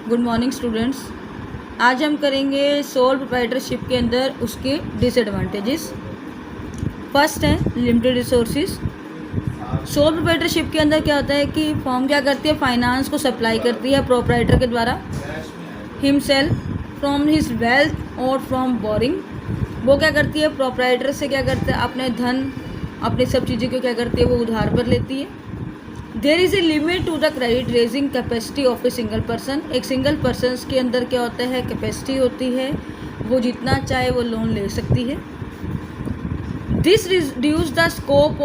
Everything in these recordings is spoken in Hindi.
Good morning students. आज हम करेंगे सोल प्रोप्राइटरशिप के अंदर उसके डिसएडवांटेजेस। फर्स्ट है लिमिटेड रिसोर्सेज। सोल प्रोप्राइटरशिप के अंदर क्या होता है कि फर्म क्या करती है, फाइनेंस को सप्लाई करती है प्रोप्राइटर के द्वारा हिमसेल्फ फ्रॉम हिज वेल्थ और फ्रॉम बोरिंग। वो क्या करती है, प्रोप्राइटर से क्या करते हैं, अपने धन अपनी सब चीज़ें को क्या करती है, वो उधार पर लेती है। There is a limit to the credit raising capacity of a single person. एक सिंगल पर्सन के अंदर क्या होता है, कैपेसिटी होती है, वो जितना चाहे वो लोन ले सकती है। This reduce the scope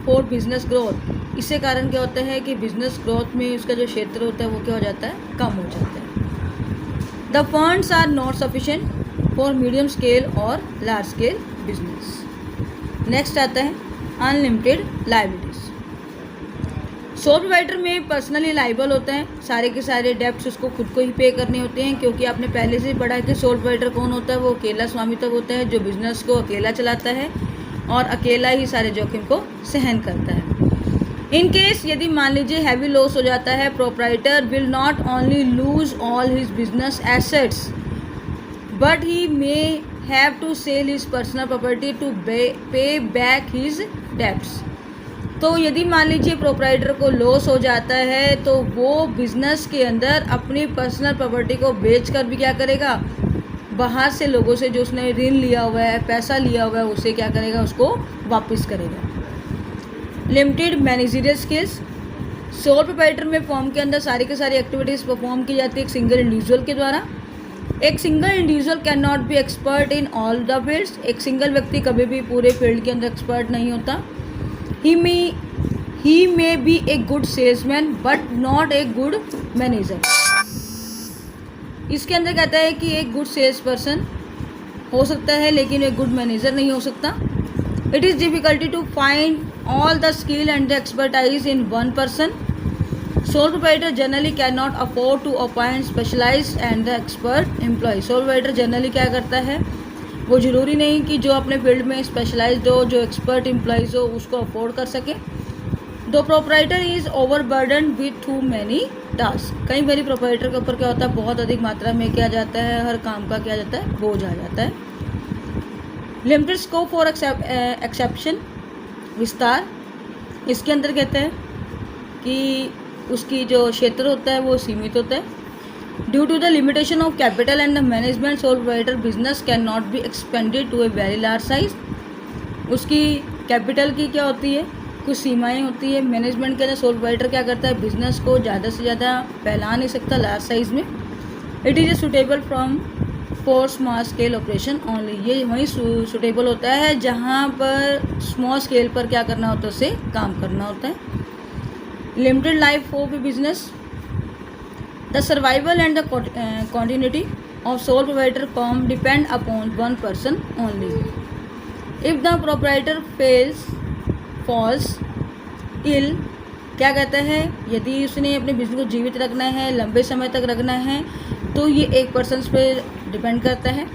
for business growth. इससे कारण क्या होता है कि बिजनेस ग्रोथ में उसका जो क्षेत्र होता है वो क्या हो जाता है, कम हो जाता है। The funds are not sufficient for medium scale और लार्ज स्केल बिजनेस। नेक्स्ट आता है अनलिमिटेड लायबिलिटीज। सोल प्रोवाइडर में पर्सनली लाइबल होता है, सारे के सारे डेब्ट्स उसको खुद को ही पे करने होते हैं, क्योंकि आपने पहले से ही पढ़ा है कि सोल प्रोवाइडर कौन होता है, वो अकेला स्वामित्व होता है जो बिजनेस को अकेला चलाता है और अकेला ही सारे जोखिम को सहन करता है। इन केस यदि मान लीजिए हैवी लॉस हो जाता है, proprietor will not only lose all his business assets but he may have to sell his personal property to pay back his debts. तो यदि मान लीजिए प्रोप्राइटर को लॉस हो जाता है तो वो बिजनेस के अंदर अपनी पर्सनल प्रॉपर्टी को बेचकर भी क्या करेगा, बाहर से लोगों से जो उसने ऋण लिया हुआ है, पैसा लिया हुआ है, उसे क्या करेगा, उसको वापस करेगा। Limited managerial skills. Sole proprietor में फर्म के अंदर सारी के सारी एक्टिविटीज़ परफॉर्म की जाती है एक सिंगल इंडिविजुअल के द्वारा। एक single individual can not be expert in all the fields. एक सिंगल व्यक्ति कभी भी पूरे फील्ड के अंदर एक्सपर्ट नहीं होता। He may be a good salesman but not a good manager। इसके अंदर कहता है कि एक गुड सेल्स पर्सन हो सकता है लेकिन एक गुड मैनेजर नहीं हो सकता। It is difficulty to find all the skill and the expertise in one person. Sole proprietor generally can not afford to appoint specialised and the expert employ. Sole proprietor generally क्या करता है, वो ज़रूरी नहीं कि जो अपने फील्ड में स्पेशलाइज्ड हो, जो एक्सपर्ट एम्प्लॉइज़ हो, उसको अफोर्ड कर सके। दो proprietor is overburden with to many task. कई बारी प्रोप्राइटर के ऊपर क्या होता है, बहुत अधिक मात्रा में किया जाता है, हर काम का क्या जाता है, बोझ आ जाता है। लिमिटेड स्कोप फॉर एक्सेप्शन, विस्तार। इसके अंदर कहते हैं कि उसकी जो क्षेत्र होता है वो सीमित होता है। Due to the limitation of capital and the management, sole proprietor business cannot be expanded to a very large size। उसकी कैपिटल की क्या होती है, कुछ सीमाएं होती है। मैनेजमेंट के अंदर सोल प्रोप्राइटर क्या करता है, बिजनेस को ज़्यादा से ज़्यादा फैला नहीं सकता लार्ज साइज में। It is a suitable from for small scale operation only. ये वहीं सुटेबल होता है जहाँ पर स्मॉल स्केल पर क्या करना होता है, उससे काम करना होता है। Limited life of a business. The survival and the continuity of sole proprietor firm depend upon one person only. If the proprietor falls ill, क्या कहता है, यदि उसने अपने बिजनेस को जीवित रखना है, लंबे समय तक रखना है, तो ये एक पर्सन पे डिपेंड करता है।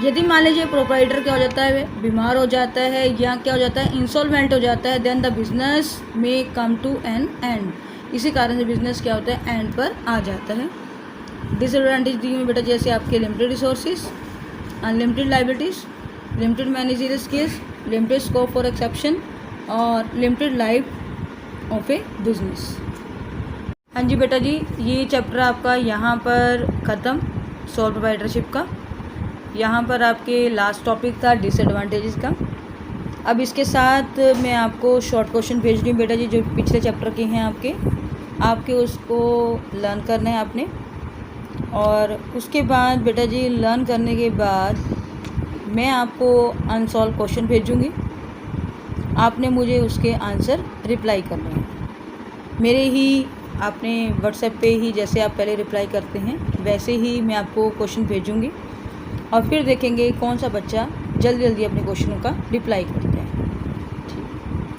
यदि मान लीजिए प्रोप्राइटर क्या हो जाता है, बीमार हो जाता है या क्या हो जाता है, इंसॉल्वेंट हो जाता है, then the business may come to an end. इसी कारण से बिजनेस क्या होता है, एंड पर आ जाता है। डिसएडवांटेज दी में बेटा जैसे आपके limited resources, unlimited liabilities, limited managerial skills, limited scope for exception और limited life of a business. हाँ जी बेटा जी, ये चैप्टर आपका यहाँ पर ख़त्म सोल प्रोप्राइटरशिप का। यहाँ पर आपके लास्ट टॉपिक था डिसएडवांटेजेस का। अब इसके साथ मैं आपको शॉर्ट क्वेश्चन भेज रही हूँ बेटा जी, जो पिछले चैप्टर के हैं आपके उसको लर्न करना है आपने। और उसके बाद बेटा जी लर्न करने के बाद मैं आपको अनसॉल्व क्वेश्चन भेजूँगी, आपने मुझे उसके आंसर रिप्लाई करने हैं। मेरे ही आपने व्हाट्सएप पे ही जैसे आप पहले रिप्लाई करते हैं वैसे ही मैं आपको क्वेश्चन भेजूँगी और फिर देखेंगे कौन सा बच्चा जल्दी जल्दी अपने क्वेश्चनों का रिप्लाई करता है।